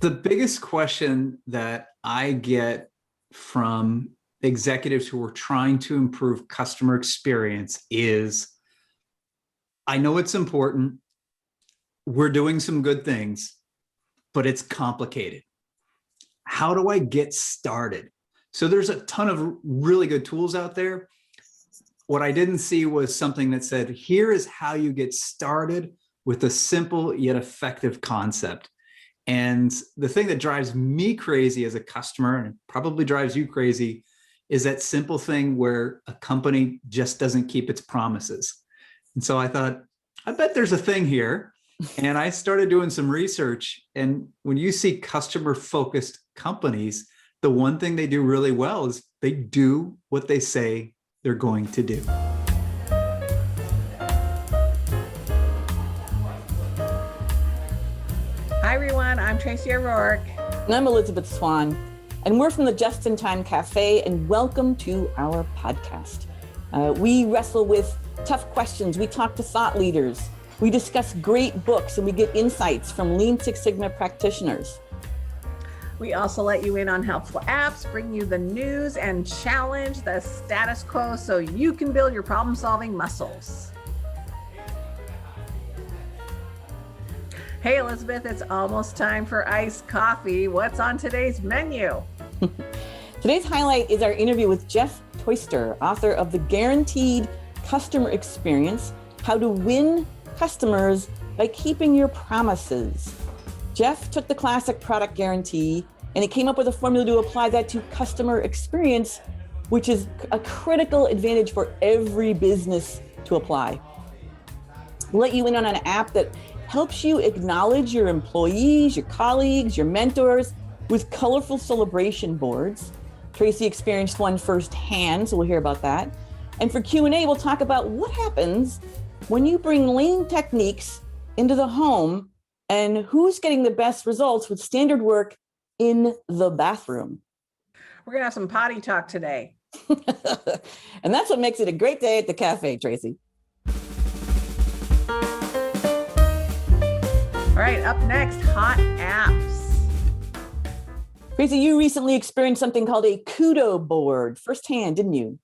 The biggest question that I get from executives who are trying to improve customer experience is, I know it's important, we're doing some good things, but it's complicated. How do I get started? So there's a ton of really good tools out there. What I didn't see was something that said, here is how you get started with a simple yet effective concept. And the thing that drives me crazy as a customer, and probably drives you crazy, is that simple thing where a company just doesn't keep its promises. And so I thought, I bet there's a thing here. And I started doing some research. And when you see customer-focused companies, the one thing they do really well is they do what they say they're going to do. Hi, everyone. I'm Tracy O'Rourke. And I'm Elizabeth Swan. And we're from the Just in Time Cafe, and welcome to our podcast. We wrestle with tough questions. We talk to thought leaders. We discuss great books, and we get insights from Lean Six Sigma practitioners. We also let you in on helpful apps, bring you the news, and challenge the status quo so you can build your problem-solving muscles. Hey, Elizabeth, it's almost time for iced coffee. What's on today's menu? Today's highlight is our interview with Jeff Toister, author of The Guaranteed Customer Experience, How to Win Customers by Keeping Your Promises. Jeff took the classic product guarantee and he came up with a formula to apply that to customer experience, which is a critical advantage for every business to apply. We'll let you in on an app that helps you acknowledge your employees, your colleagues, your mentors with colorful celebration boards. Tracy experienced one firsthand, so we'll hear about that. And for Q&A, we'll talk about what happens when you bring lean techniques into the home and who's getting the best results with standard work in the bathroom. We're going to have some potty talk today. And that's what makes it a great day at the cafe, Tracy. All right, up next, hot apps. Tracy, you recently experienced something called a Kudoboard firsthand, didn't you?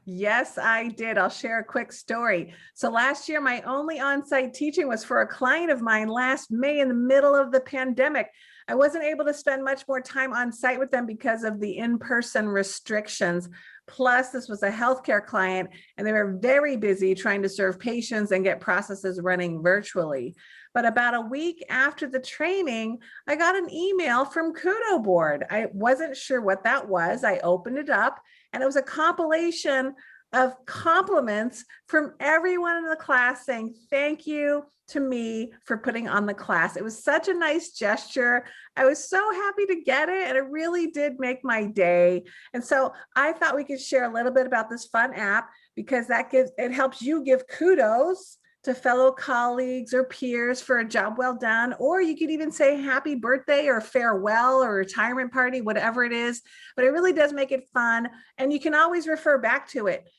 Yes, I did. I'll share a quick story. So last year, my only on-site teaching was for a client of mine last May in the middle of the pandemic. I wasn't able to spend much more time on site with them because of the in-person restrictions. Plus, this was a healthcare client, and they were very busy trying to serve patients and get processes running virtually. But about a week after the training, I got an email from Kudoboard. I wasn't sure what that was. I opened it up, and it was a compilation of compliments from everyone in the class saying thank you to me for putting on the class. It was such a nice gesture. I was so happy to get it, and it really did make my day. And so I thought we could share a little bit about this fun app, because it helps you give kudos to fellow colleagues or peers for a job well done, or you could even say happy birthday or farewell or retirement party, whatever it is. But it really does make it fun, and you can always refer back to it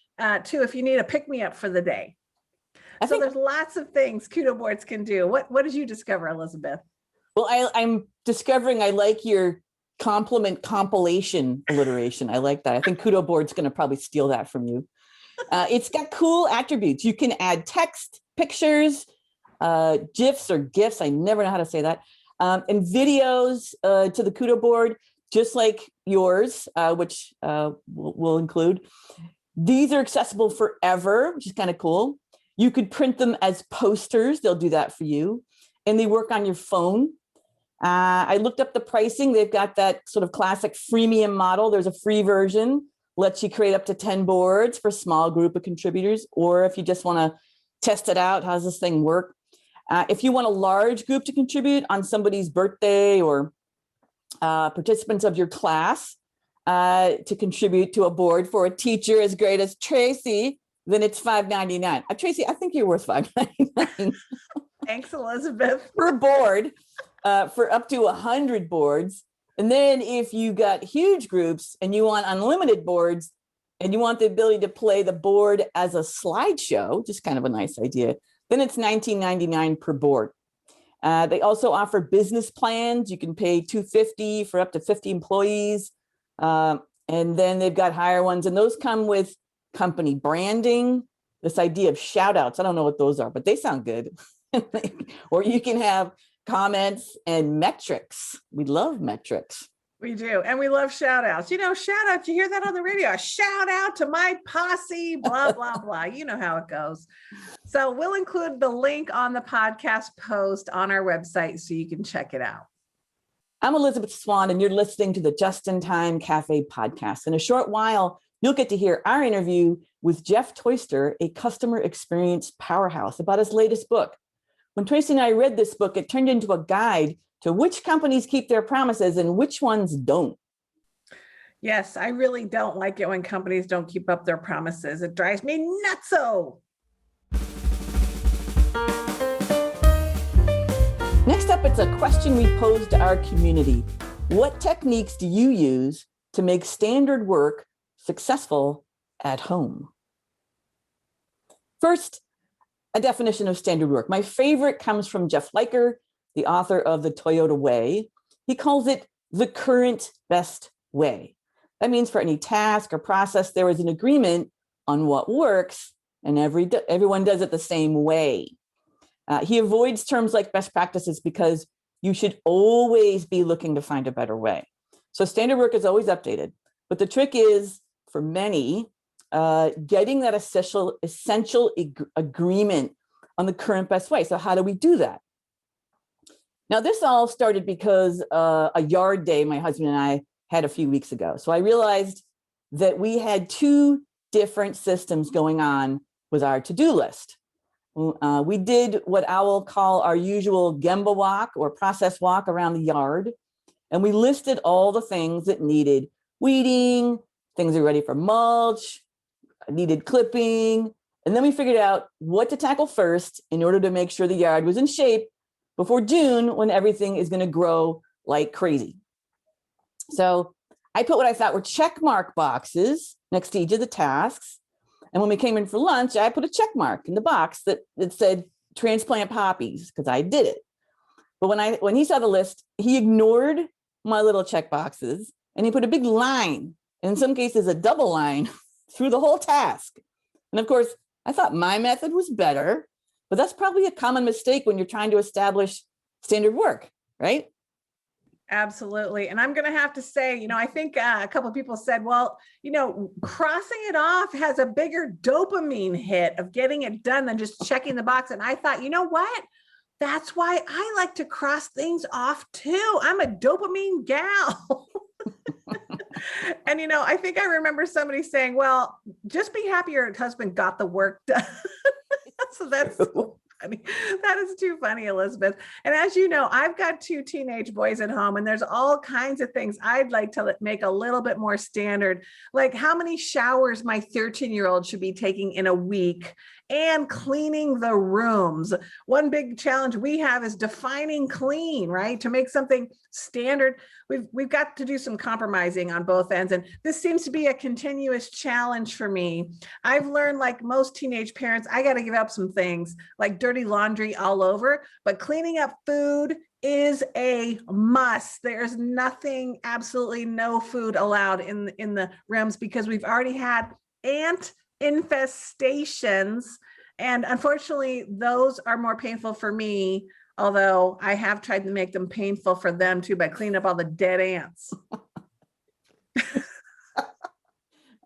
too if you need a pick-me-up for the day. So there's lots of things Kudoboards can do. What did you discover, Elizabeth? Well, I'm discovering I like your compliment compilation alliteration. I like that. I think Kudoboard's going to probably steal that from you. It's got cool attributes. You can add text, pictures, gifs or gifs. I never know how to say that. And videos to the Kudoboard, just like yours, which we'll include. These are accessible forever, which is kind of cool. You could print them as posters. They'll do that for you. And they work on your phone. I looked up the pricing. They've got that sort of classic freemium model. There's a free version, lets you create up to 10 boards for a small group of contributors. Or if you just want to test it out, how does this thing work? If you want a large group to contribute on somebody's birthday or participants of your class to contribute to a board for a teacher as great as Tracy, then it's $5.99. Tracy, I think you're worth $5.99. Thanks, Elizabeth. Per board for up to 100 boards. And then if you got huge groups and you want unlimited boards and you want the ability to play the board as a slideshow, just kind of a nice idea, then it's $19.99 per board. They also offer business plans. You can pay $250 for up to 50 employees. And then they've got higher ones, and those come with company branding, this idea of shout outs. I don't know what those are, but they sound good. Or you can have comments and metrics. We love metrics. We do. And we love shout outs. Shout out, you hear that on the radio, a shout out to my posse, blah, blah, blah. You know how it goes. So we'll include the link on the podcast post on our website so you can check it out. I'm Elizabeth Swan, and you're listening to the Just in Time Cafe podcast. In a short while, you'll get to hear our interview with Jeff Toister, a customer experience powerhouse, about his latest book. When Tracy and I read this book, it turned into a guide to which companies keep their promises and which ones don't. Yes, I really don't like it when companies don't keep up their promises. It drives me nutso. Next up, it's a question we posed to our community. What techniques do you use to make standard work successful at home? First, a definition of standard work. My favorite comes from Jeff Toister, the author of The Toyota Way. He calls it the current best way. That means for any task or process, there is an agreement on what works, and everyone does it the same way. He avoids terms like best practices because you should always be looking to find a better way. So standard work is always updated. But the trick is, for many, getting that essential agreement on the current best way. So how do we do that? Now, this all started because a yard day my husband and I had a few weeks ago. So I realized that we had two different systems going on with our to-do list. We did what I will call our usual Gemba walk or process walk around the yard. And we listed all the things that needed weeding, things are ready for mulch, needed clipping. And then we figured out what to tackle first in order to make sure the yard was in shape before June, when everything is going to grow like crazy. So I put what I thought were check mark boxes next to each of the tasks. And when we came in for lunch, I put a check mark in the box that said transplant poppies, because I did it. But when he saw the list, he ignored my little check boxes and he put a big line, and in some cases a double line, through the whole task. And of course, I thought my method was better, but that's probably a common mistake when you're trying to establish standard work, right? Absolutely. And I'm going to have to say, I think a couple of people said, well, crossing it off has a bigger dopamine hit of getting it done than just checking the box. And I thought, you know what? That's why I like to cross things off too. I'm a dopamine gal. And, I think I remember somebody saying, well, just be happy your husband got the work done. So that's so funny. That is too funny, Elizabeth. And as you know, I've got two teenage boys at home, and there's all kinds of things I'd like to make a little bit more standard, like how many showers my 13-year-old should be taking in a week, and cleaning the rooms. One big challenge we have is defining clean, right? To make something standard, we've got to do some compromising on both ends. And this seems to be a continuous challenge for me. I've learned, like most teenage parents, I got to give up some things like dirty laundry all over, but cleaning up food is a must. There's nothing, absolutely no food allowed in the rooms, because we've already had ant infestations. And unfortunately, those are more painful for me, although I have tried to make them painful for them too by cleaning up all the dead ants.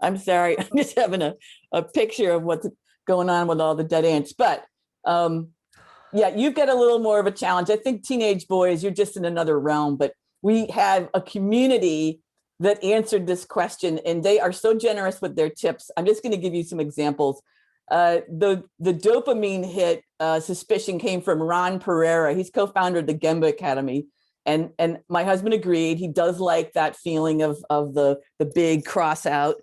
I'm sorry. I'm just having a picture of what's going on with all the dead ants. But yeah, you've got a little more of a challenge. I think teenage boys, you're just in another realm, but we have a community that answered this question, and they are so generous with their tips. I'm just going to give you some examples. The dopamine hit suspicion came from Ron Pereira. He's co-founder of the Gemba Academy. And my husband agreed. He does like that feeling of the big cross out.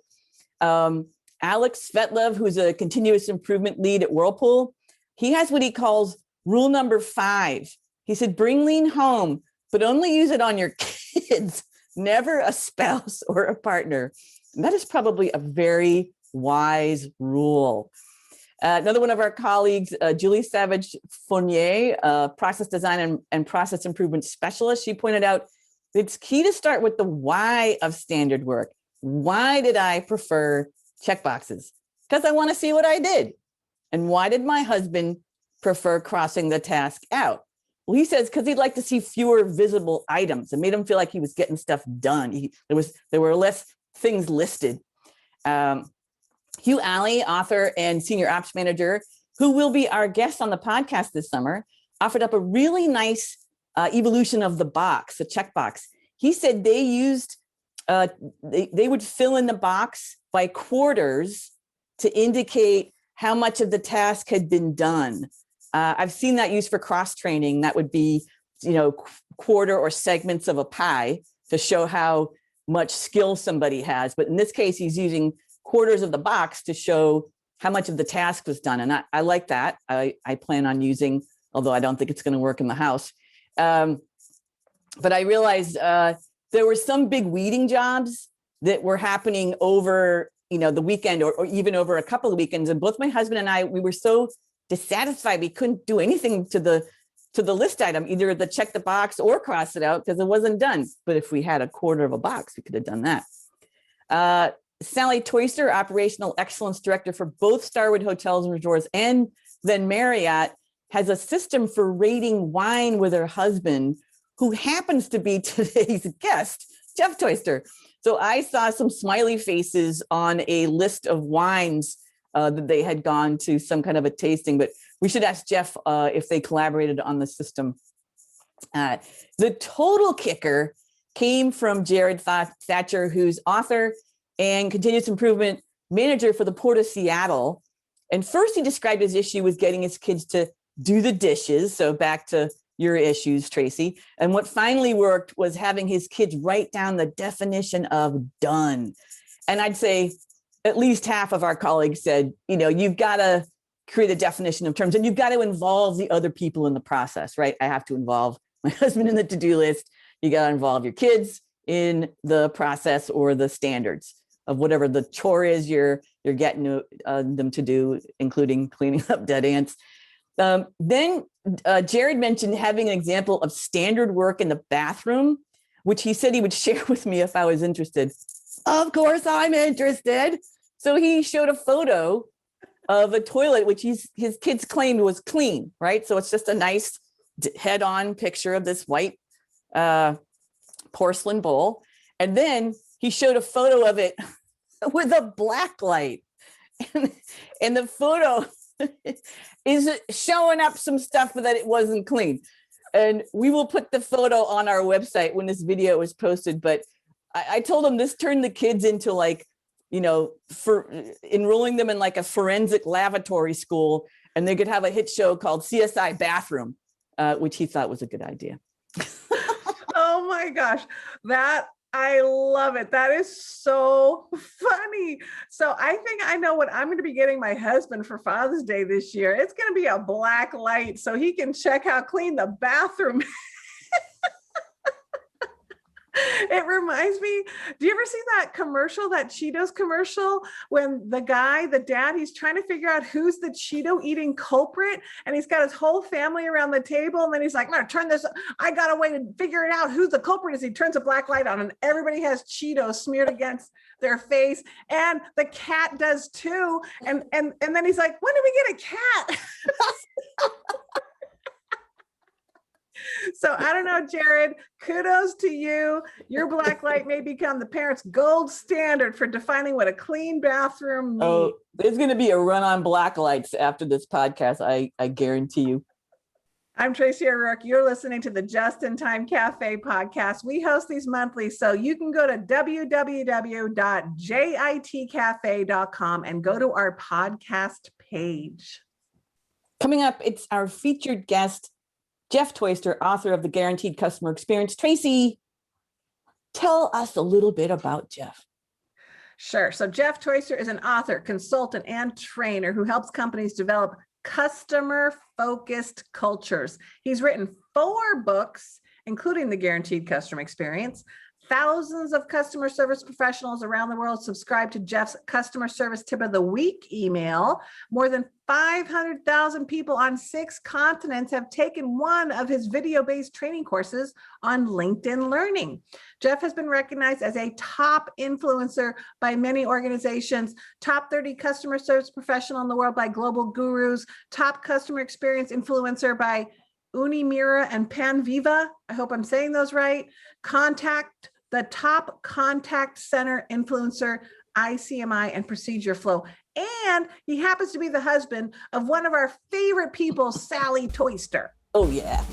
Alex Svetlev, who's a continuous improvement lead at Whirlpool, he has what he calls rule number 5. He said, bring lean home, but only use it on your kids, never a spouse or a partner. And that is probably a very wise rule. Another one of our colleagues, Julie Savage Fournier, process design and process improvement specialist, she pointed out it's key to start with the why of standard work. Why did I prefer checkboxes? Because I want to see what I did. And why did my husband prefer crossing the task out? Well, he says because he'd like to see fewer visible items. It made him feel like he was getting stuff done. There were less things listed. Hugh Alley, author and senior ops manager, who will be our guest on the podcast this summer, offered up a really nice evolution of the box, the checkbox. He said they used, they would fill in the box by quarters to indicate how much of the task had been done. I've seen that used for cross training. That would be, quarter or segments of a pie to show how much skill somebody has. But in this case, he's using quarters of the box to show how much of the task was done. And I like that. I plan on using, although I don't think it's going to work in the house. But I realized there were some big weeding jobs that were happening over, the weekend or even over a couple of weekends. And both my husband and I, we were so dissatisfied. We couldn't do anything to the list item, either the check the box or cross it out because it wasn't done. But if we had a quarter of a box, we could have done that. Sally Toister, Operational Excellence Director for both Starwood Hotels and Resorts and then Marriott, has a system for rating wine with her husband, who happens to be today's guest, Jeff Toister. So I saw some smiley faces on a list of wines that they had gone to some kind of a tasting, but we should ask Jeff if they collaborated on the system. The total kicker came from Jared Thatcher, who's author and continuous improvement manager for the Port of Seattle. And first he described his issue with getting his kids to do the dishes. So back to your issues, Tracy. And what finally worked was having his kids write down the definition of done. And I'd say at least half of our colleagues said, you've got to create a definition of terms and you've got to involve the other people in the process, right? I have to involve my husband in the to-do list. You got to involve your kids in the process or the standards of whatever the chore is you're getting them to do, including cleaning up dead ants. Then Jared mentioned having an example of standard work in the bathroom, which he said he would share with me if I was interested. Of course, I'm interested. So he showed a photo of a toilet, which his kids claimed was clean, right? So it's just a nice head-on picture of this white porcelain bowl. And then he showed a photo of it with a black light. And the photo is showing up some stuff that it wasn't clean. And we will put the photo on our website when this video is posted. But I told him this turned the kids into for enrolling them in like a forensic lavatory school, and they could have a hit show called CSI Bathroom, which he thought was a good idea. Oh my gosh, I love it. That is so funny. So I think I know what I'm going to be getting my husband for Father's Day this year. It's going to be a black light so he can check how clean the bathroom is. It reminds me, do you ever see that commercial, that Cheetos commercial, when the dad, he's trying to figure out who's the Cheeto eating culprit, and he's got his whole family around the table, and then he's like, I'm gonna turn this, I got a way to figure it out, who's the culprit, as he turns a black light on, and everybody has Cheetos smeared against their face, and the cat does too, and then he's like, when did we get a cat? So I don't know, Jared, kudos to you. Your black light may become the parents' gold standard for defining what a clean bathroom means. Oh, there's going to be a run on black lights after this podcast. I guarantee you. I'm Tracy O'Rourke. You're listening to the Just in Time Cafe podcast. We host these monthly, so you can go to www.jitcafe.com and go to our podcast page. Coming up, it's our featured guest, Jeff Toister, author of The Guaranteed Customer Experience. Tracy, tell us a little bit about Jeff. Sure. So Jeff Toister is an author, consultant, and trainer who helps companies develop customer-focused cultures. He's written 4 books, including The Guaranteed Customer Experience, Thousands of customer service professionals around the world subscribe to Jeff's customer service tip of the week email. More than 500,000 people on 6 continents have taken one of his video-based training courses on LinkedIn Learning. Jeff has been recognized as a top influencer by many organizations, top 30 customer service professional in the world by Global Gurus, top customer experience influencer by Unimira and Panviva. I hope I'm saying those right. The top contact center influencer, ICMI and Procedure Flow. And he happens to be the husband of one of our favorite people, Sally Toister. Oh, yeah.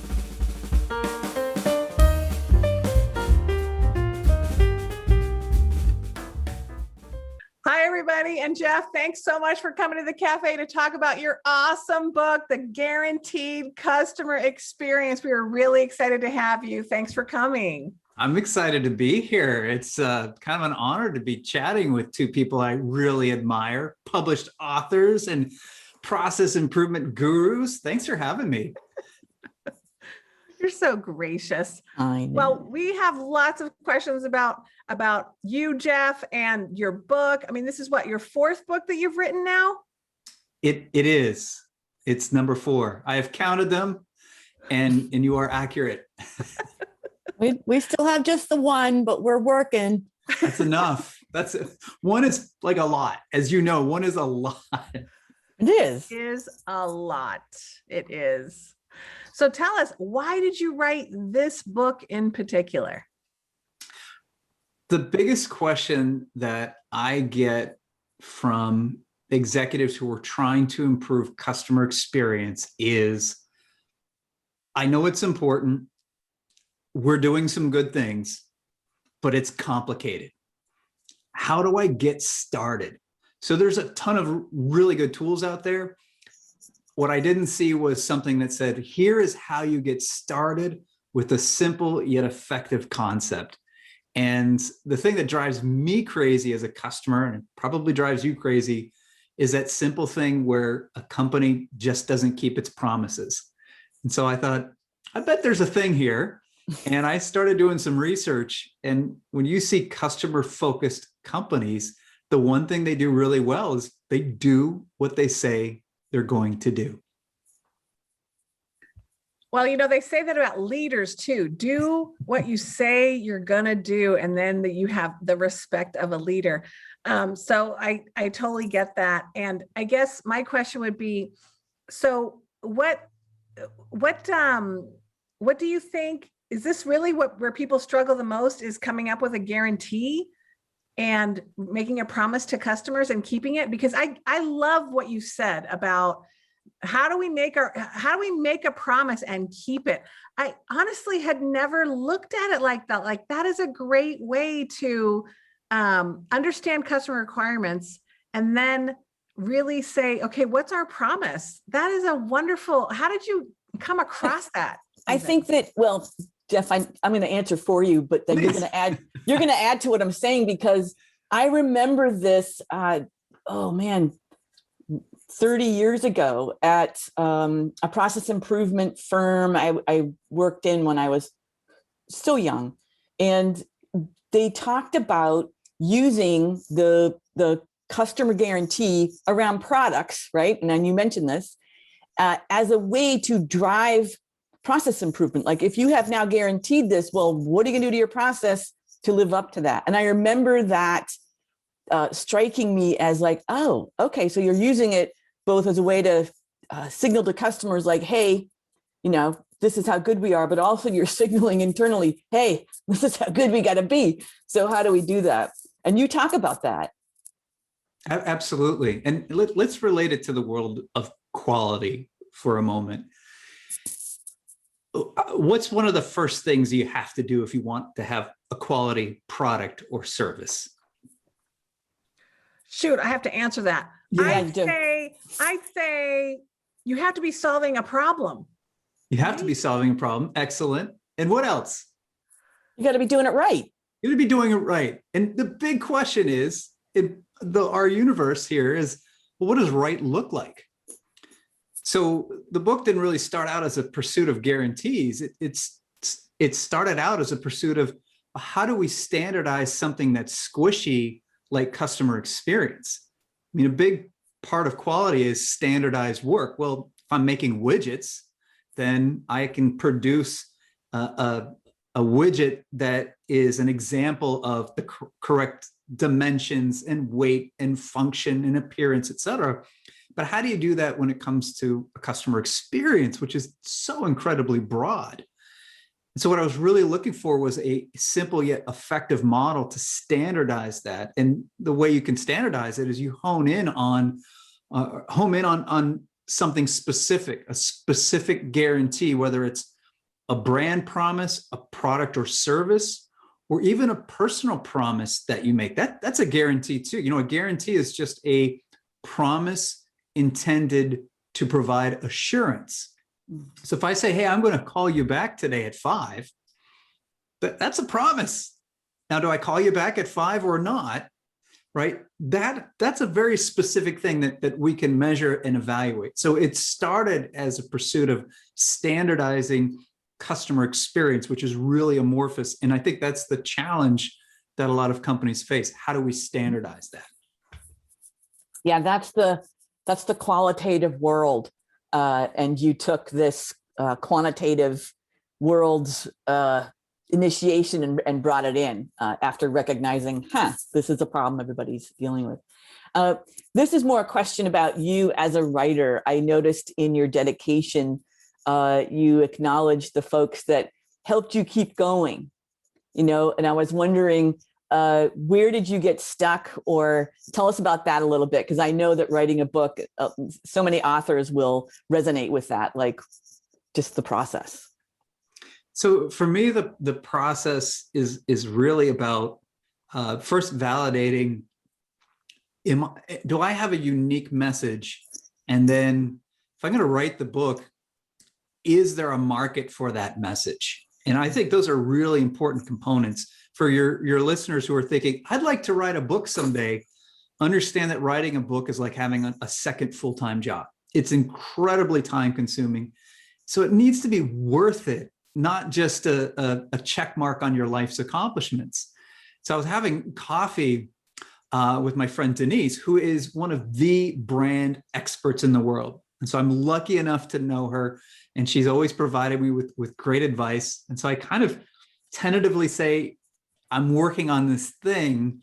Hi, everybody. And Jeff, thanks so much for coming to the cafe to talk about your awesome book, The Guaranteed Customer Experience. We are really excited to have you. Thanks for coming. I'm excited to be here. It's kind of an honor to be chatting with 2 people I really admire, published authors and process improvement gurus. Thanks for having me. You're so gracious. I know. Well, we have lots of questions about you, Jeff, and your book. I mean, this is what, your 4th book that you've written now? It is. It's number 4. I have counted them, and you are accurate. We still have just the one, but we're working. That's enough. One is like a lot. As you know, one is a lot. It is. It is a lot. It is. So tell us, why did you write this book in particular? The biggest question that I get from executives who are trying to improve customer experience is, I know it's important. We're doing some good things, but it's complicated. How do I get started? So there's a ton of really good tools out there. What I didn't see was something that said, here is how you get started with a simple yet effective concept. And the thing that drives me crazy as a customer, and it probably drives you crazy, is that simple thing where a company just doesn't keep its promises. And so I thought, I bet there's a thing here. And I started doing some research. And when you see customer-focused companies, the one thing they do really well is they do what they say they're going to do. Well, you know, they say that about leaders too. Do what you say you're going to do, and then that you have the respect of a leader. So I totally get that. And I guess my question would be, so what do you think, is this really where people struggle the most, is coming up with a guarantee and making a promise to customers and keeping it? Because I love what you said about how do we make a promise and keep it? I honestly had never looked at it like that. Like, that is a great way to understand customer requirements and then really say, okay, what's our promise? That is a wonderful, how did you come across that? I think that, well, Jeff, I'm going to answer for you, but then you're going to add to what I'm saying, because I remember this, 30 years ago at a process improvement firm I worked in when I was still young. And they talked about using the customer guarantee around products, right? And then you mentioned this, as a way to drive process improvement. Like, if you have now guaranteed this, well, what are you gonna do to your process to live up to that? And I remember that striking me as like, oh, okay, so you're using it both as a way to signal to customers like, hey, you know, this is how good we are, but also you're signaling internally, hey, this is how good we gotta be. So how do we do that? And you talk about that. Absolutely. And let's relate it to the world of quality for a moment. What's one of the first things you have to do if you want to have a quality product or service? Shoot, I have to answer that. Yeah, I'd say you have to be solving a problem. You have to be solving a problem. Excellent. And what else? You got to be doing it right. You got to be doing it right. And the big question is, our universe here is, well, what does right look like? So the book didn't really start out as a pursuit of guarantees. It started out as a pursuit of how do we standardize something that's squishy like customer experience? I mean, a big part of quality is standardized work. Well, if I'm making widgets, then I can produce a widget that is an example of the correct dimensions and weight and function and appearance, et cetera. But how do you do that when it comes to a customer experience, which is so incredibly broad? And so what I was really looking for was a simple yet effective model to standardize that. And the way you can standardize it is you hone in on something specific, a specific guarantee, whether it's a brand promise, a product or service, or even a personal promise that you make. That's a guarantee too. You know, a guarantee is just a promise intended to provide assurance. So if I say, hey, I'm going to call you back today at 5, that's a promise. Now, do I call you back at 5 or not? Right? That's a very specific thing that we can measure and evaluate. So it started as a pursuit of standardizing customer experience, which is really amorphous. And I think that's the challenge that a lot of companies face. How do we standardize that? Yeah, that's the qualitative world. And you took this quantitative world's initiation and brought it in after recognizing, this is a problem everybody's dealing with. This is more a question about you as a writer. I noticed in your dedication, you acknowledged the folks that helped you keep going, and I was wondering, where did you get stuck, or tell us about that a little bit? Because I know that writing a book, so many authors will resonate with that, like just the process. So for me, the process is really about first validating, do I have a unique message? And then if I'm going to write the book, is there a market for that message? And I think those are really important components for your listeners who are thinking, I'd like to write a book someday. Understand that writing a book is like having a second full-time job. It's incredibly time consuming. So it needs to be worth it, not just a check mark on your life's accomplishments. So I was having coffee with my friend Denise, who is one of the brand experts in the world. And so I'm lucky enough to know her, and she's always provided me with great advice. And so I kind of tentatively say, I'm working on this thing.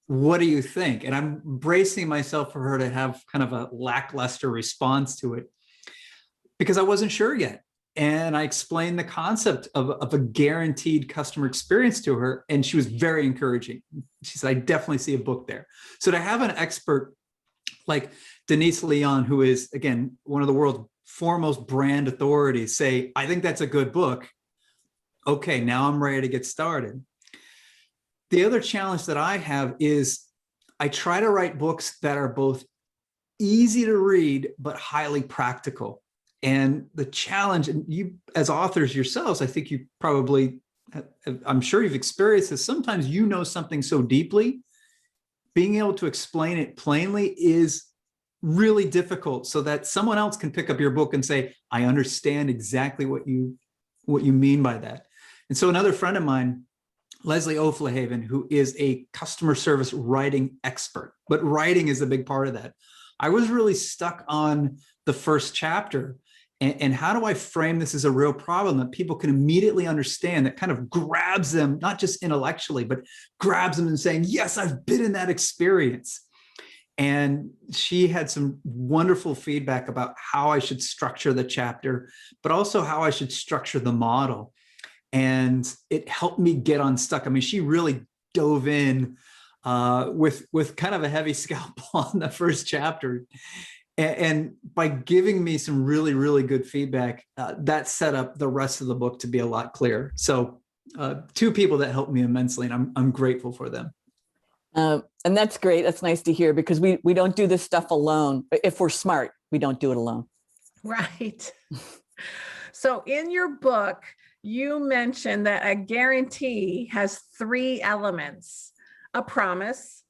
What do you think? And I'm bracing myself for her to have kind of a lackluster response to it because I wasn't sure yet. And I explained the concept of a guaranteed customer experience to her, and she was very encouraging. She said, I definitely see a book there. So to have an expert like Denise Leon, who is, again, one of the world's foremost brand authorities, say, I think that's a good book. Okay, now I'm ready to get started. The other challenge that I have is I try to write books that are both easy to read, but highly practical. And the challenge, and you as authors yourselves, I think you probably, I'm sure you've experienced this. Sometimes you know something so deeply, being able to explain it plainly is really difficult so that someone else can pick up your book and say, I understand exactly what you mean by that. And so another friend of mine, Leslie Oflahaven, who is a customer service writing expert, but writing is a big part of that. I was really stuck on the first chapter. And how do I frame this as a real problem that people can immediately understand, that kind of grabs them, not just intellectually, but grabs them and saying, yes, I've been in that experience. And she had some wonderful feedback about how I should structure the chapter, but also how I should structure the model. And it helped me get unstuck. I mean, she really dove in with kind of a heavy scalpel on the first chapter. And by giving me some really, really good feedback, that set up the rest of the book to be a lot clearer. So 2 people that helped me immensely, and I'm grateful for them. And that's great. That's nice to hear, because we don't do this stuff alone. If we're smart, we don't do it alone. Right. So in your book, you mentioned that a guarantee has 3 elements: a promise,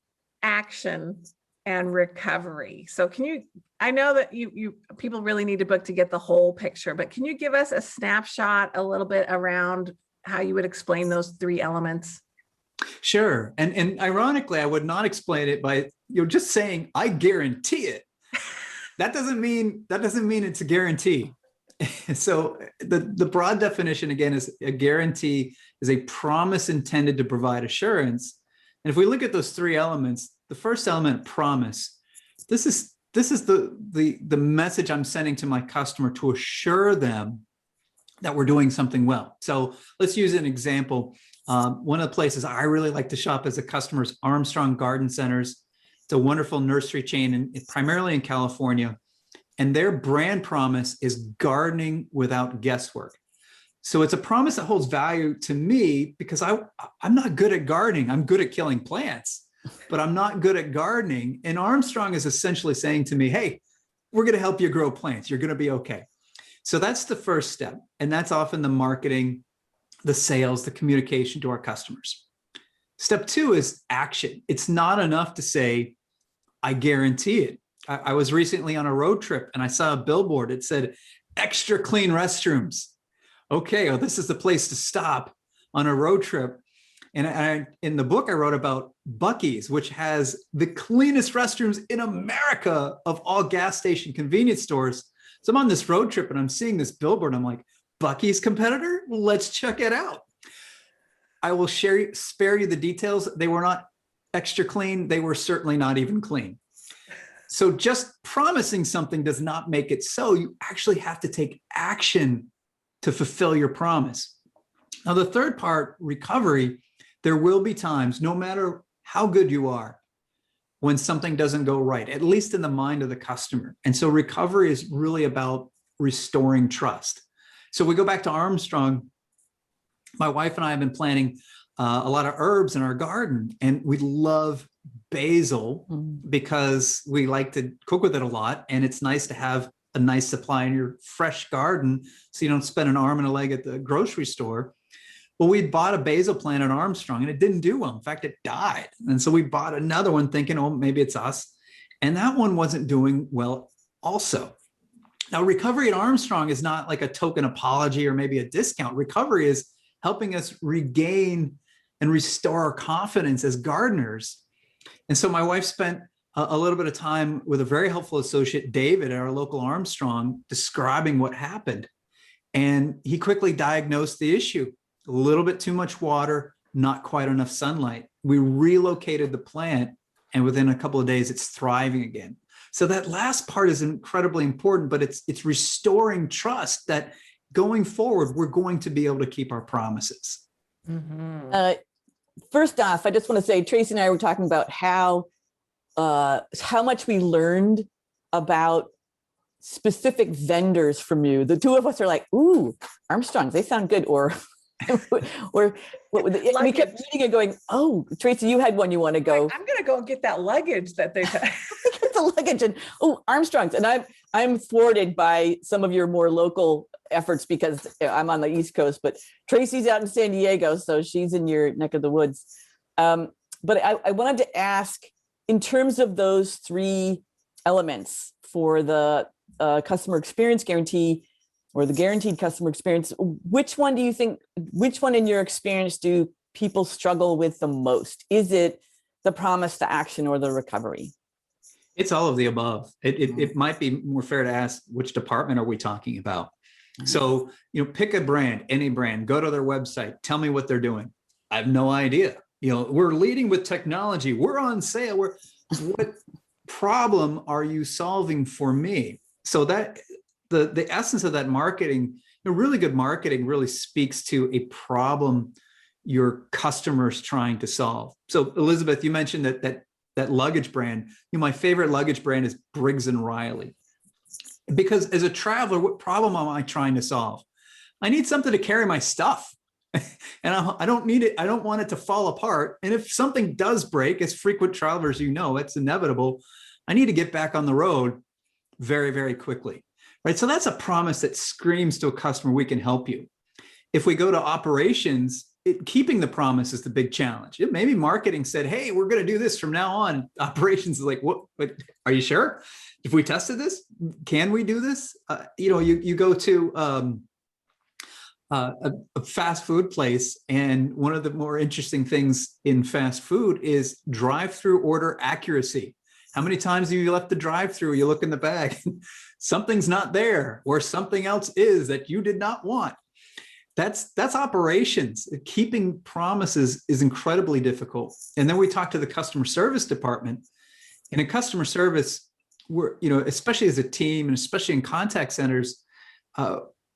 action, and recovery. So can you, I know that you people really need a book to get the whole picture, but can you give us a snapshot a little bit around how you would explain those three elements? Sure. And ironically, I would not explain it by just saying I guarantee it. That doesn't mean it's a guarantee. So the broad definition again is a guarantee is a promise intended to provide assurance. And if we look at those three elements, the first element, promise, this is the message I'm sending to my customer to assure them that we're doing something well. So let's use an example. One of the places I really like to shop as a customer is Armstrong Garden Centers. It's a wonderful nursery chain, primarily in California. And their brand promise is gardening without guesswork. So it's a promise that holds value to me because I'm not good at gardening. I'm good at killing plants, but I'm not good at gardening. And Armstrong is essentially saying to me, hey, we're going to help you grow plants. You're going to be okay. So that's the first step. And that's often the marketing, the sales, the communication to our customers. Step two is action. It's not enough to say, I guarantee it. I was recently on a road trip and I saw a billboard. It said, extra clean restrooms. Okay, well, this is the place to stop on a road trip. And in the book, I wrote about Buc-ee's, which has the cleanest restrooms in America of all gas station convenience stores. So I'm on this road trip and I'm seeing this billboard. I'm like, Buc-ee's competitor? Let's check it out. I will spare you the details. They were not extra clean. They were certainly not even clean. So just promising something does not make it so. You actually have to take action to fulfill your promise. Now, the third part, recovery, there will be times, no matter how good you are, when something doesn't go right, at least in the mind of the customer. And so recovery is really about restoring trust. So we go back to Armstrong. My wife and I have been planting a lot of herbs in our garden, and we love basil because we like to cook with it a lot. And it's nice to have a nice supply in your fresh garden so you don't spend an arm and a leg at the grocery store. Well, we bought a basil plant at Armstrong and it didn't do well. In fact, it died. And so we bought another one thinking, oh, maybe it's us. And that one wasn't doing well also. Now, recovery at Armstrong is not like a token apology or maybe a discount. Recovery is helping us regain and restore our confidence as gardeners. And so my wife spent a little bit of time with a very helpful associate, David, at our local Armstrong, describing what happened. And he quickly diagnosed the issue. A little bit too much water, not quite enough sunlight. We relocated the plant, and within a couple of days, it's thriving again. So that last part is incredibly important, but it's restoring trust that going forward, we're going to be able to keep our promises. Mm-hmm. First off, I just want to say, Tracy and I were talking about how much we learned about specific vendors from you. The two of us are like, ooh, Armstrongs, they sound good. Or we kept reading and going, oh, Tracy, you had one you want to go. I'm going to go get that luggage that they had. Get the luggage and, oh, Armstrongs. And I'm thwarted by some of your more local efforts because I'm on the East Coast, but Tracy's out in San Diego, so she's in your neck of the woods. But I wanted to ask, in terms of those three elements for the customer experience guarantee or the guaranteed customer experience, which one in your experience do people struggle with the most? Is it the promise to action or the recovery? It's all of the above. It might be more fair to ask, which department are we talking about? So, pick a brand, any brand, go to their website, tell me what they're doing. I have no idea. We're leading with technology. We're on sale. What problem are you solving for me? So that the essence of that marketing, really good marketing really speaks to a problem your customer's trying to solve. So Elizabeth, you mentioned that luggage brand. My favorite luggage brand is Briggs & Riley. Because as a traveler, what problem am I trying to solve? I need something to carry my stuff. And I don't need it. I don't want it to fall apart. And if something does break, as frequent travelers, it's inevitable. I need to get back on the road very, very quickly. Right. So that's a promise that screams to a customer, we can help you. If we go to operations, keeping the promise is the big challenge. Maybe marketing said, hey, we're going to do this from now on. Operations is like, what? Are you sure? If we tested this, can we do this? You go to a fast food place. And one of the more interesting things in fast food is drive-through order accuracy. How many times have you left the drive-through? You look in the bag, something's not there, or something else is that you did not want. That's operations. Keeping promises is incredibly difficult. And then we talk to the customer service department. And in customer service, we're, especially as a team and especially in contact centers,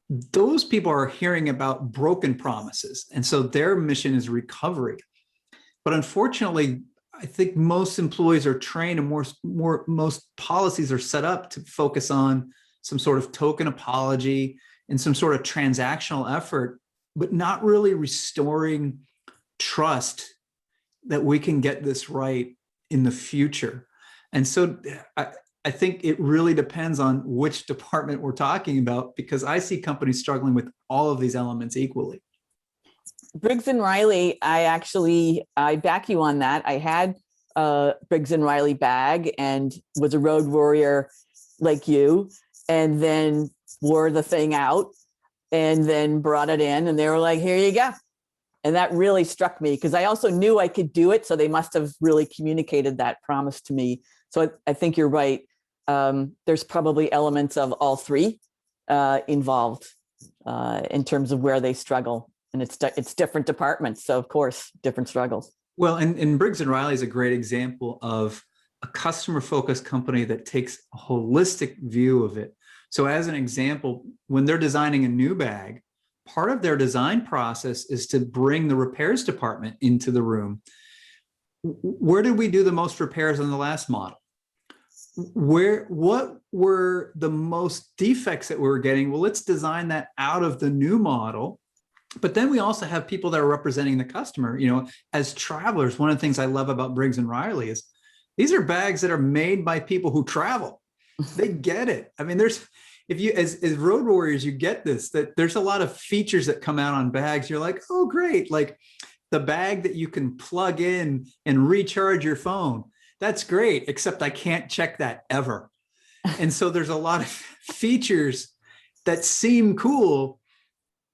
those people are hearing about broken promises. And so their mission is recovery. But unfortunately, I think most employees are trained and most policies are set up to focus on some sort of token apology and some sort of transactional effort, but not really restoring trust that we can get this right in the future. And so I think it really depends on which department we're talking about, because I see companies struggling with all of these elements equally. Briggs and Riley, I back you on that. I had a Briggs and Riley bag and was a road warrior like you, and then wore the thing out and then brought it in and they were like, here you go. And that really struck me because I also knew I could do it. So they must have really communicated that promise to me. So I think you're right. There's probably elements of all three involved in terms of where they struggle. And it's different departments. So of course, different struggles. Well, and Briggs and Riley is a great example of a customer-focused company that takes a holistic view of it. So as an example, when they're designing a new bag, part of their design process is to bring the repairs department into the room. Where did we do the most repairs on the last model? What were the most defects that we were getting? Well, let's design that out of the new model. But then we also have people that are representing the customer. As travelers, one of the things I love about Briggs and Riley is these are bags that are made by people who travel. They get it. I mean, as road warriors, you get this, that there's a lot of features that come out on bags. You're like, oh, great. Like the bag that you can plug in and recharge your phone. That's great, except I can't check that ever. And so there's a lot of features that seem cool,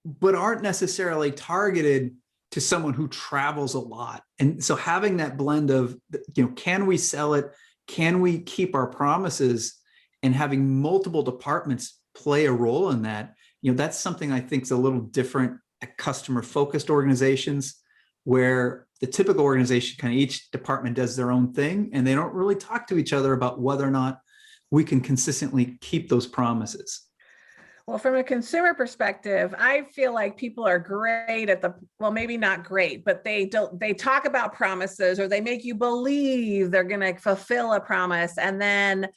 but aren't necessarily targeted to someone who travels a lot. And so having that blend of, can we sell it? Can we keep our promises? And having multiple departments play a role in that, that's something I think is a little different at customer-focused organizations, where the typical organization, kind of each department does their own thing, and they don't really talk to each other about whether or not we can consistently keep those promises. Well, from a consumer perspective, I feel like people are great at maybe not great, but they talk about promises, or they make you believe they're going to fulfill a promise, and then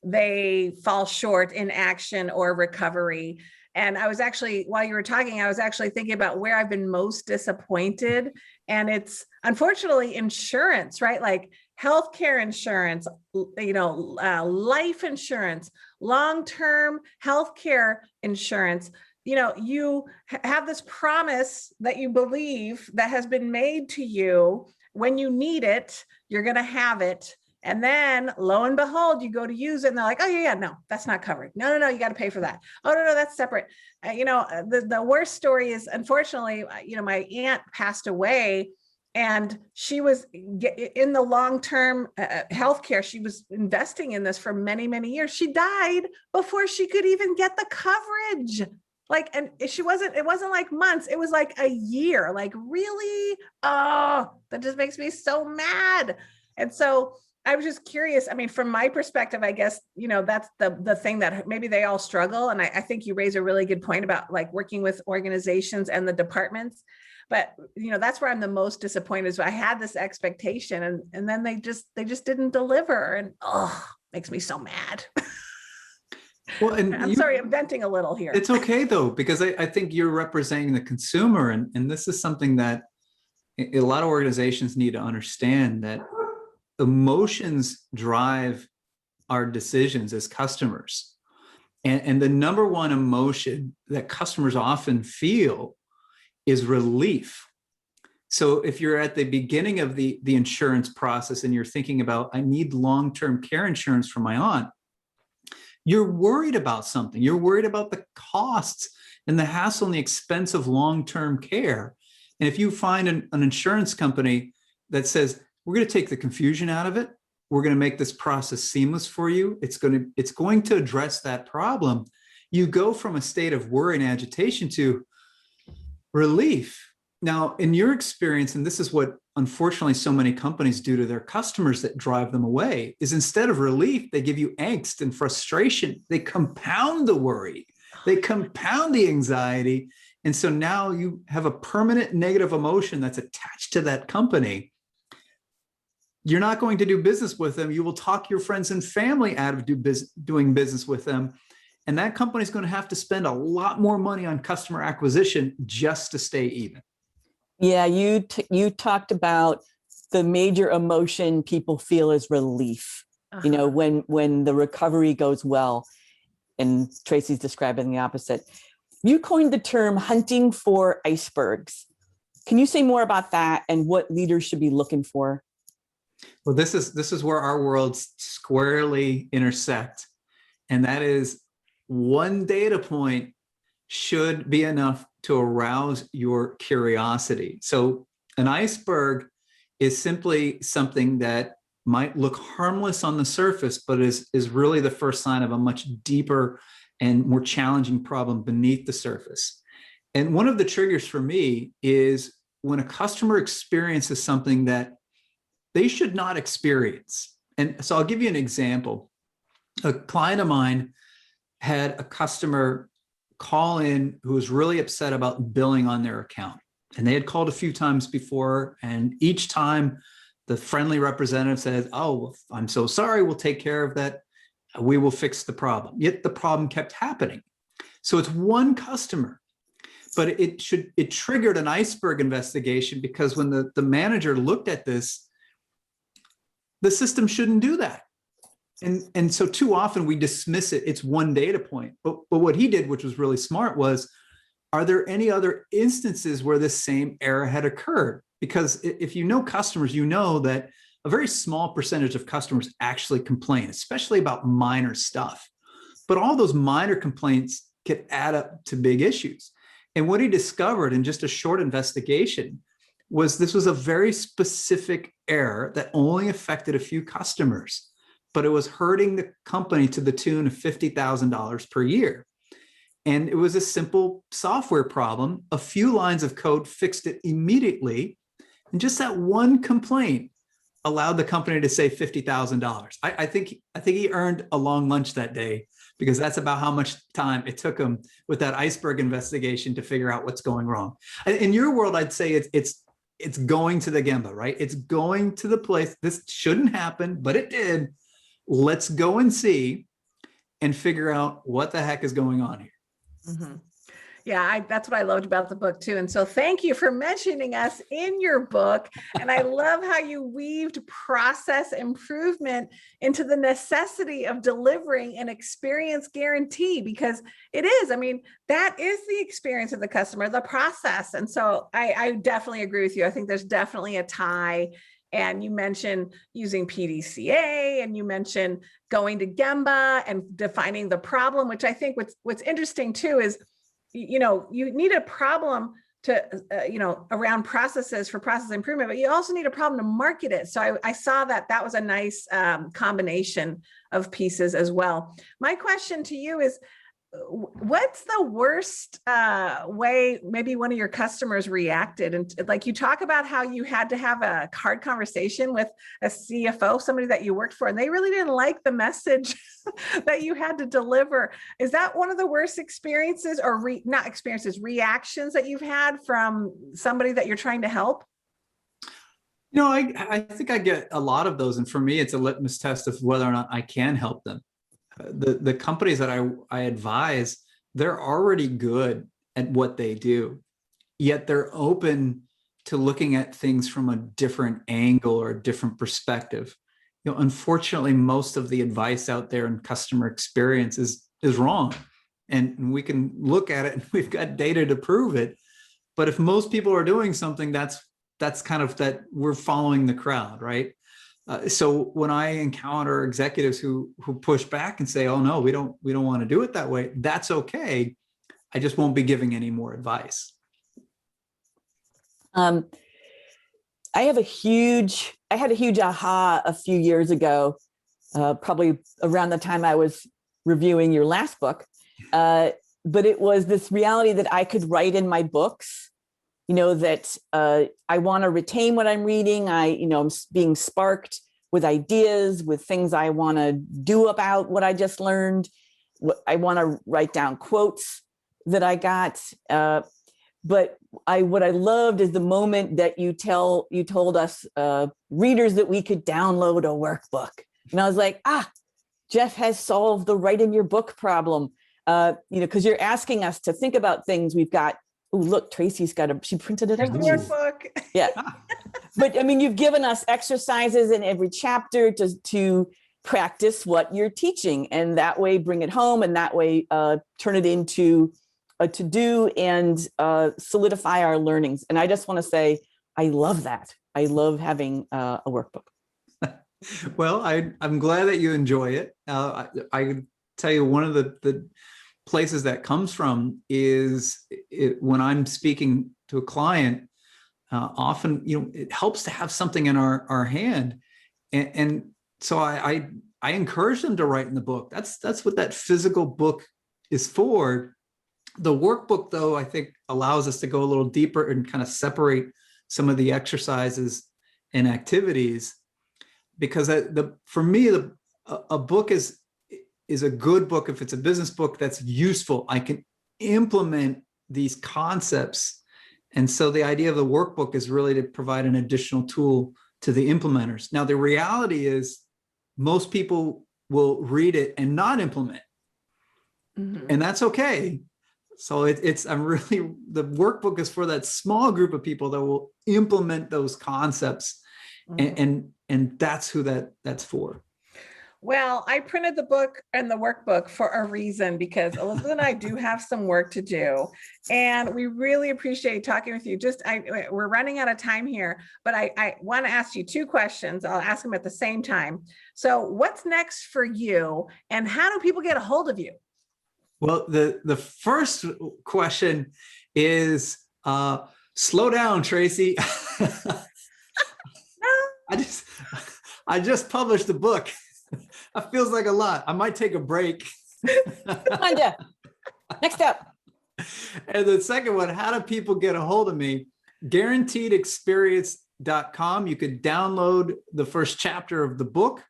they fall short in action or recovery. And I was actually, while you were talking, I was actually thinking about where I've been most disappointed. And it's unfortunately insurance, right? Like healthcare insurance, life insurance, long-term healthcare insurance. You have this promise that you believe that has been made to you. When you need it, you're going to have it. And then lo and behold, you go to use it and they're like, oh yeah, no, that's not covered. No, you got to pay for that. Oh, no, that's separate. The worst story is, unfortunately, my aunt passed away and she was in the long-term healthcare. She was investing in this for many, many years. She died before she could even get the coverage. And it wasn't like months, it was like a year. Like, really? Oh, that just makes me so mad. And so I was just curious. I mean, from my perspective, I guess, that's the thing that maybe they all struggle. And I think you raise a really good point about like working with organizations and the departments. But, that's where I'm the most disappointed. So I had this expectation and then they just didn't deliver. And makes me so mad. Well, and I'm sorry, I'm venting a little here. It's okay though, because I think you're representing the consumer. And this is something that a lot of organizations need to understand, that emotions drive our decisions as customers. And the number one emotion that customers often feel is relief. So if you're at the beginning of the insurance process and you're thinking about, I need long-term care insurance for my aunt, You're worried about something. You're worried about the costs and the hassle and the expense of long-term care. And if you find an insurance company that says, we're going to take the confusion out of it, we're going to make this process seamless for you, it's going to address that problem, you go from a state of worry and agitation to relief. Now, in your experience, and this is what unfortunately so many companies do to their customers that drive them away, is instead of relief, they give you angst and frustration. They compound the worry, they compound the anxiety. And so now you have a permanent negative emotion that's attached to that company. You're not going to do business with them. You will talk your friends and family out of doing business with them. And that company is going to have to spend a lot more money on customer acquisition just to stay even. Yeah, you talked about the major emotion people feel is relief. You know, when the recovery goes well, and Tracy's describing the opposite. You coined the term hunting for icebergs. Can you say more about that and what leaders should be looking for? Well, this is where our worlds squarely intersect. And that is, one data point should be enough to arouse your curiosity. So an iceberg is simply something that might look harmless on the surface, but is really the first sign of a much deeper and more challenging problem beneath the surface. And one of the triggers for me is when a customer experiences something that they should not experience. And so I'll give you an example. A client of mine had a customer call in who was really upset about billing on their account. And they had called a few times before, and each time the friendly representative says, "Oh, I'm so sorry, we'll take care of that. We will fix the problem." Yet the problem kept happening. So it's one customer, but it triggered an iceberg investigation, because when the manager looked at this, the system shouldn't do that. And so too often we dismiss it. It's one data point. But what he did, which was really smart, was, are there any other instances where this same error had occurred? Because if you know customers, you know that a very small percentage of customers actually complain, especially about minor stuff. But all those minor complaints could add up to big issues. And what he discovered in just a short investigation was this was a very specific error that only affected a few customers, but it was hurting the company to the tune of $50,000 per year. And it was a simple software problem. A few lines of code fixed it immediately. And just that one complaint allowed the company to save $50,000. I think he earned a long lunch that day, because that's about how much time it took him with that iceberg investigation to figure out what's going wrong. In your world, I'd say it's going to the Gemba, right? It's going to the place. This shouldn't happen, but it did. Let's go and see and figure out what the heck is going on here. Mm-hmm. Yeah, that's what I loved about the book too. And so thank you for mentioning us in your book. And I love how you weaved process improvement into the necessity of delivering an experience guarantee, because it is, I mean, that is the experience of the customer, the process. And so I definitely agree with you. I think there's definitely a tie. And you mentioned using PDCA, and you mentioned going to Gemba and defining the problem, which I think what's interesting too is, you know, you need a problem to, around processes for process improvement, but you also need a problem to market it. So I saw that was a nice combination of pieces as well. My question to you is, what's the worst way maybe one of your customers reacted? And like, you talk about how you had to have a hard conversation with a CFO, somebody that you worked for, and they really didn't like the message that you had to deliver. Is that one of the worst experiences, or reactions that you've had from somebody that you're trying to help? You know, I think I get a lot of those. And for me, it's a litmus test of whether or not I can help them. The companies that I advise, they're already good at what they do, yet they're open to looking at things from a different angle or a different perspective. You know, unfortunately, most of the advice out there in customer experience is wrong, and we can look at it and we've got data to prove it. But if most people are doing something, that's kind of that we're following the crowd, right? So when I encounter executives who push back and say, "Oh no, we don't want to do it that way," that's okay. I just won't be giving any more advice. I had a huge aha a few years ago, probably around the time I was reviewing your last book. But it was this reality that I could write in my books, that I want to retain what I'm reading. I'm being sparked with ideas, with things I want to do about what I just learned. I want to write down quotes that I got. But what I loved is the moment that you told us readers that we could download a workbook. And I was like, Jeff has solved the write in your book problem. Because you're asking us to think about things. We've got, oh, look, Tracy's she printed it out. Workbook. Yeah. But I mean, you've given us exercises in every chapter to practice what you're teaching, and that way bring it home, and that way turn it into a to-do and solidify our learnings. And I just want to say, I love that. I love having a workbook. Well, I'm glad that you enjoy it. I tell you, one of the places that comes from is when I'm speaking to a client, often, it helps to have something in our hand. And so I encourage them to write in the book. That's what that physical book is for. The workbook, though, I think allows us to go a little deeper and kind of separate some of the exercises and activities, because for me, a book is a good book if it's a business book that's useful. I can implement these concepts. And so the idea of the workbook is really to provide an additional tool to the implementers. Now, the reality is most people will read it and not implement. Mm-hmm. And that's okay. So the workbook is for that small group of people that will implement those concepts. Mm-hmm. And that's who that's for. Well, I printed the book and the workbook for a reason, because Elizabeth and I do have some work to do, and we really appreciate talking with you. We're running out of time here, but I want to ask you two questions. I'll ask them at the same time. So what's next for you, and how do people get a hold of you? Well, the first question is, slow down, Tracy. I just published a book. That feels like a lot. I might take a break. Come on, Jeff. Next up. And the second one, how do people get a hold of me? Guaranteedexperience.com. You could download the first chapter of the book.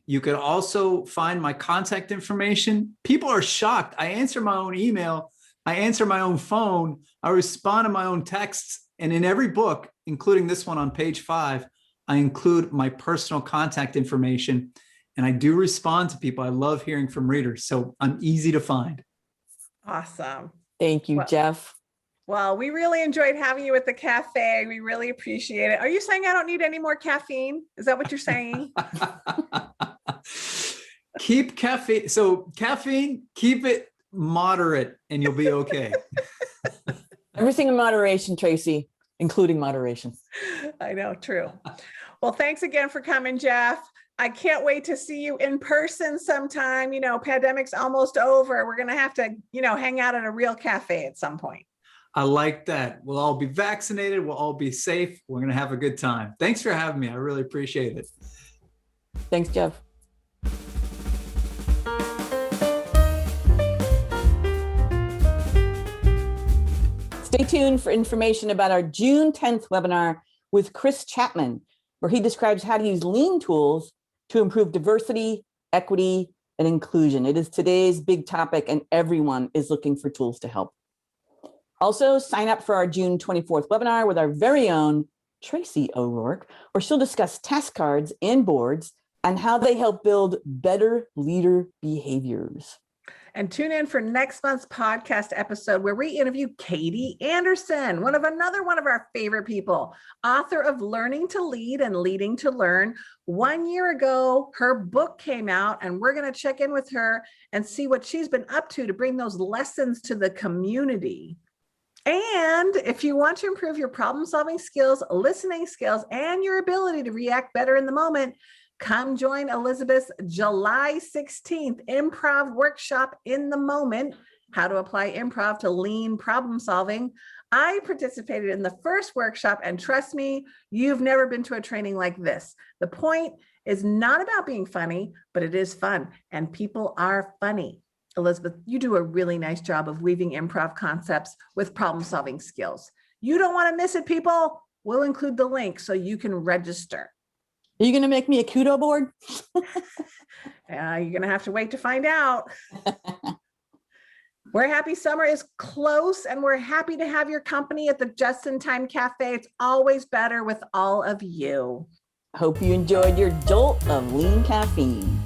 You could also find my contact information. People are shocked. I answer my own email. I answer my own phone. I respond to my own texts. And in every book, including this one on page 5, I include my personal contact information. And I do respond to people. I love hearing from readers. So I'm easy to find. Awesome. Thank you, Jeff. Well, we really enjoyed having you at the cafe. We really appreciate it. Are you saying I don't need any more caffeine? Is that what you're saying? Keep caffeine. So caffeine, keep it moderate and you'll be okay. Everything in moderation, Tracy, including moderation. I know, true. Well, thanks again for coming, Jeff. I can't wait to see you in person sometime. Pandemic's almost over. We're going to have to, hang out at a real cafe at some point. I like that. We'll all be vaccinated. We'll all be safe. We're going to have a good time. Thanks for having me. I really appreciate it. Thanks, Jeff. Stay tuned for information about our June 10th webinar with Chris Chapman, where he describes how to use lean tools to improve diversity, equity, and inclusion. It is today's big topic, and everyone is looking for tools to help. Also, sign up for our June 24th webinar with our very own Tracy O'Rourke, where she'll discuss task cards and boards and how they help build better leader behaviors. And tune in for next month's podcast episode where we interview Katie Anderson, another one of our favorite people, author of Learning to Lead and Leading to Learn. 1 year ago, her book came out, and we're going to check in with her and see what she's been up to bring those lessons to the community. And if you want to improve your problem solving skills, listening skills, and your ability to react better in the moment, come join Elizabeth's July 16th improv workshop, In the Moment, how to apply improv to lean problem solving. I participated in the first workshop, and trust me, you've never been to a training like this. The point is not about being funny, but it is fun, and people are funny. Elizabeth, you do a really nice job of weaving improv concepts with problem solving skills. You don't want to miss it, people. We'll include the link so you can register. Are you going to make me a Kudoboard? You're going to have to wait to find out. We're happy summer is close, and we're happy to have your company at the Just in Time Cafe. It's always better with all of you. Hope you enjoyed your jolt of lean caffeine.